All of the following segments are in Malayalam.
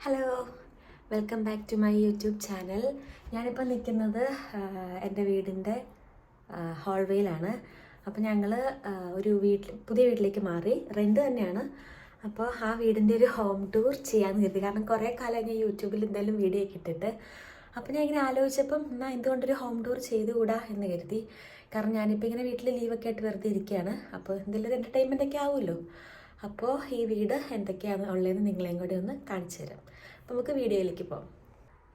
Hello, welcome back to my YouTube channel. ഞാനിപ്പോൾ നിൽക്കുന്നത് എൻ്റെ വീടിൻ്റെ ഹോൾവേയിലാണ്. അപ്പോൾ ഞങ്ങൾ ഒരു പുതിയ വീട്ടിലേക്ക് മാറി, റെൻ്റ് തന്നെയാണ്. അപ്പോൾ ആ വീടിൻ്റെ ഒരു ഹോം ടൂർ ചെയ്യാമെന്ന് കരുതി. കാരണം കുറേ കാലം ഞാൻ യൂട്യൂബിൽ എന്തായാലും വീഡിയോ ഒക്കെ ഇട്ടിട്ട്. അപ്പോൾ ഞാൻ ഇങ്ങനെ ആലോചിച്ചപ്പം എന്നാൽ എന്തുകൊണ്ടൊരു ഹോം ടൂർ ചെയ്തുകൂടാ എന്ന് കരുതി. കാരണം ഞാനിപ്പോൾ ഇങ്ങനെ വീട്ടിൽ ലീവൊക്കെ ആയിട്ട് വെറുതെ ഇരിക്കുകയാണ്. അപ്പോൾ എന്തെങ്കിലും ഒരു എൻ്റർടൈൻമെൻ്റ് ഒക്കെ ആവുമല്ലോ. അപ്പോൾ ഈ വീട് എന്തൊക്കെയാണ് ഉള്ളതെന്ന് നിങ്ങളെയും കൂടി ഒന്ന് കാണിച്ചു തരാം. അപ്പോൾ നമുക്ക് വീഡിയോയിലേക്ക് പോകാം.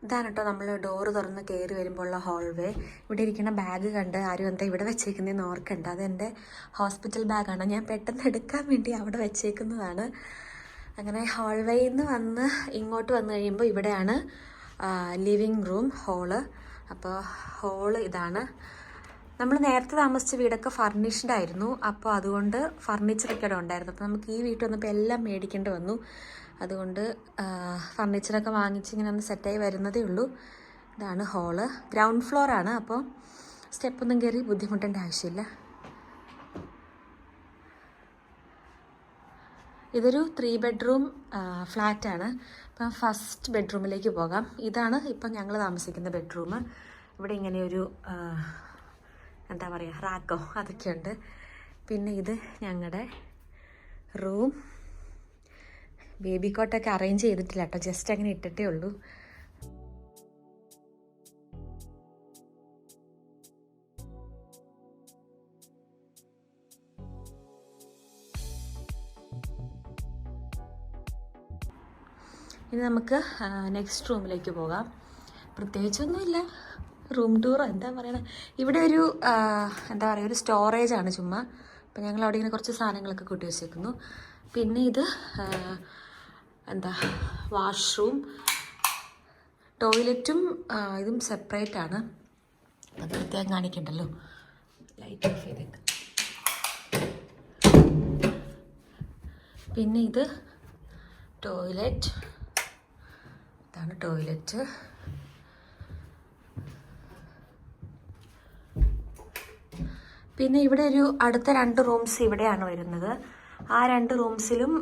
ഇതാണ് കേട്ടോ നമ്മൾ ഡോറ് തുറന്ന് കയറി വരുമ്പോൾ ഉള്ള ഹോൾവേ. ഇവിടെ ഇരിക്കുന്ന ബാഗ് കണ്ട് ആരും എന്താ ഇവിടെ വെച്ചേക്കുന്നതെന്ന് ഓർക്കണ്ട. അതെൻ്റെ ഹോസ്പിറ്റൽ ബാഗാണ്. ഞാൻ പെട്ടെന്ന് എടുക്കാൻ വേണ്ടി അവിടെ വെച്ചേക്കുന്നതാണ്. അങ്ങനെ ഹോൾവേയിൽ നിന്ന് വന്ന് ഇങ്ങോട്ട് വന്നു കഴിയുമ്പോൾ ഇവിടെയാണ് ലിവിങ് റൂം, ഹോള്. അപ്പോൾ ഹോള് ഇതാണ്. നമ്മൾ നേരത്തെ താമസിച്ച വീടൊക്കെ ഫർണിഷ്ഡ് ആയിരുന്നു. അപ്പോൾ അതുകൊണ്ട് ഫർണിച്ചറൊക്കെ ഇവിടെ ഉണ്ടായിരുന്നു. അപ്പോൾ നമുക്ക് ഈ വീട്ടിൽ വന്നപ്പോൾ എല്ലാം മേടിക്കേണ്ടി വന്നു. അതുകൊണ്ട് ഫർണിച്ചറൊക്കെ വാങ്ങിച്ച് ഇങ്ങനെ ഒന്ന് സെറ്റായി വരുന്നതേ ഉള്ളൂ. ഇതാണ് ഹോള്. ഗ്രൗണ്ട് ഫ്ലോറാണ്. അപ്പോൾ സ്റ്റെപ്പൊന്നും കയറി ബുദ്ധിമുട്ടേണ്ട ആവശ്യമില്ല. ഇതൊരു 3 ബെഡ്റൂം ഫ്ലാറ്റാണ്. അപ്പം ഫസ്റ്റ് ബെഡ്റൂമിലേക്ക് പോകാം. ഇതാണ് ഇപ്പം ഞങ്ങൾ താമസിക്കുന്ന ബെഡ്റൂം. ഇവിടെ ഇങ്ങനെയൊരു എന്താ പറയുക, റാക്കോ അതൊക്കെയുണ്ട്. പിന്നെ ഇത് ഞങ്ങളുടെ റൂം. ബേബി കോട്ടൊക്കെ അറേഞ്ച് ചെയ്തിട്ടില്ല കേട്ടോ, ജസ്റ്റ് അങ്ങനെ ഇട്ടിട്ടേ ഉള്ളൂ. ഇനി നമുക്ക് നെക്സ്റ്റ് റൂമിലേക്ക് പോകാം. പ്രത്യേകിച്ചൊന്നുമില്ല, റൂം ടൂർ എന്താ പറയണത്. ഇവിടെ ഒരു എന്താ പറയുക, ഒരു സ്റ്റോറേജാണ് ചുമ്മാ. അപ്പം ഞങ്ങൾ അവിടെ ഇങ്ങനെ കുറച്ച് സാധനങ്ങളൊക്കെ കൂട്ടി വെച്ചേക്കുന്നു. പിന്നെ ഇത് എന്താ വാഷ്റൂം, ടോയ്ലറ്റും ഇതും സെപ്പറേറ്റ് ആണ്. അത് പ്രത്യേകം കാണിക്കണ്ടല്ലോ. ലൈറ്റ് ഓഫ് ചെയ്തേക്ക്. പിന്നെ ഇത് ടോയ്ലറ്റ്, ഇതാണ് ടോയ്ലറ്റ്. പിന്നെ ഇവിടെ ഒരു അടുത്ത 2 റൂംസ് ഇവിടെയാണ് വരുന്നത്. ആ 2 റൂംസിലും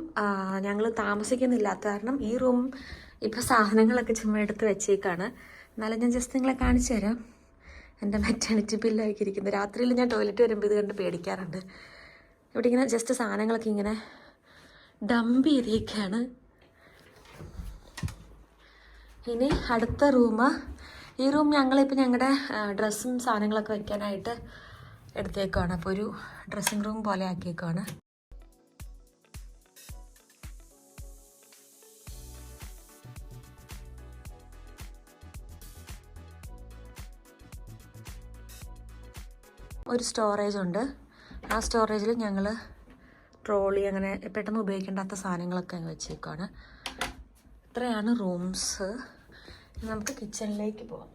ഞങ്ങൾ താമസിക്കുന്നില്ലാത്ത കാരണം ഈ റൂം ഇപ്പോൾ സാധനങ്ങളൊക്കെ ചുമ്മാ എടുത്ത് വെച്ചേക്കാണ്. എന്നാലും ഞാൻ ജസ്റ്റ് നിങ്ങളെ കാണിച്ചു തരാം. എൻ്റെ മെറ്റേണിറ്റി ബില്ലാക്കി ഇരിക്കുന്നത്. രാത്രിയിൽ ഞാൻ ടോയ്ലറ്റ് വരുമ്പോൾ ഇത് കണ്ട് പേടിക്കാറുണ്ട്. ഇവിടെ ഇങ്ങനെ ജസ്റ്റ് സാധനങ്ങളൊക്കെ ഇങ്ങനെ ഡംപ് ചെയ്തേക്കാണ്. ഇനി അടുത്ത റൂം. ഈ റൂം ഞങ്ങളിപ്പോൾ ഞങ്ങളുടെ ഡ്രസ്സും സാധനങ്ങളൊക്കെ വയ്ക്കാനായിട്ട് എടുത്തേക്കാണ്. അപ്പോൾ ഒരു ഡ്രസ്സിങ് റൂം പോലെ ആക്കിയേക്കാണ്. ഒരു സ്റ്റോറേജ് ഉണ്ട്. ആ സ്റ്റോറേജിൽ ഞങ്ങൾ ട്രോളി അങ്ങനെ പെട്ടെന്ന് ഉപയോഗിക്കേണ്ടാത്ത സാധനങ്ങളൊക്കെ അങ്ങ് വെച്ചേക്കാണ്. ഇത്രയാണ് റൂംസ്. നമുക്ക് കിച്ചണിലേക്ക് പോകാം.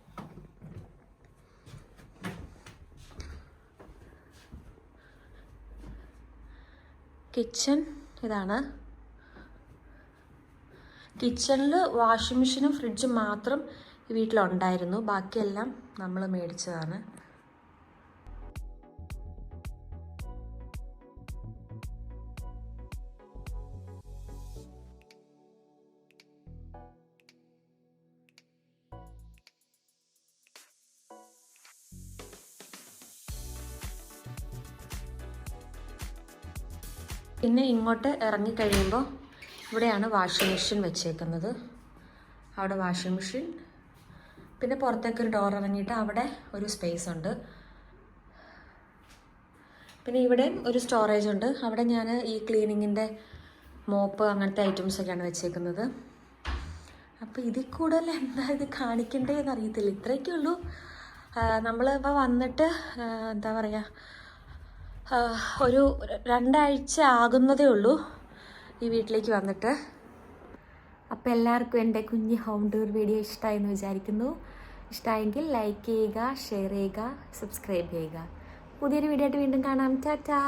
കിച്ചൺ ഇതാണ്. കിച്ചണിൽ വാഷിംഗ് മെഷീനും ഫ്രിഡ്ജും മാത്രം ഈ വീട്ടിലുണ്ടായിരുന്നു. ബാക്കിയെല്ലാം നമ്മൾ മേടിച്ചതാണ്. പിന്നെ ഇങ്ങോട്ട് ഇറങ്ങിക്കഴിയുമ്പോൾ ഇവിടെയാണ് വാഷിംഗ് മെഷീൻ വെച്ചേക്കുന്നത്. അവിടെ വാഷിംഗ് മെഷീൻ. പിന്നെ പുറത്തേക്കൊരു ഡോർ ഇറങ്ങിയിട്ട് അവിടെ ഒരു സ്പേസ് ഉണ്ട്. പിന്നെ ഇവിടെ ഒരു സ്റ്റോറേജ് ഉണ്ട്. അവിടെ ഞാൻ ഈ ക്ലീനിങ്ങിൻ്റെ മോപ്പ് അങ്ങനത്തെ ഐറ്റംസൊക്കെയാണ് വെച്ചേക്കുന്നത്. അപ്പോൾ ഇതിൽ കൂടുതൽ എന്താ ഇത് കാണിക്കണ്ടേന്ന് അറിയത്തില്ല. ഇത്രയൊക്കെ ഉള്ളൂ. നമ്മളിപ്പോൾ വന്നിട്ട് എന്താ പറയുക, ഒരു 2 ആഴ്ച ആകുന്നതേ ഉള്ളൂ ഈ വീട്ടിലേക്ക് വന്നിട്ട്. അപ്പോൾ എല്ലാവർക്കും എൻ്റെ കുഞ്ഞ് ഹോം ടൂർ വീഡിയോ ഇഷ്ടമായെന്ന് വിചാരിക്കുന്നു. ഇഷ്ടമായെങ്കിൽ ലൈക്ക് ചെയ്യുക, ഷെയർ ചെയ്യുക, സബ്സ്ക്രൈബ് ചെയ്യുക. പുതിയൊരു വീഡിയോ ആയിട്ട് വീണ്ടും കാണാം. ടാറ്റാ.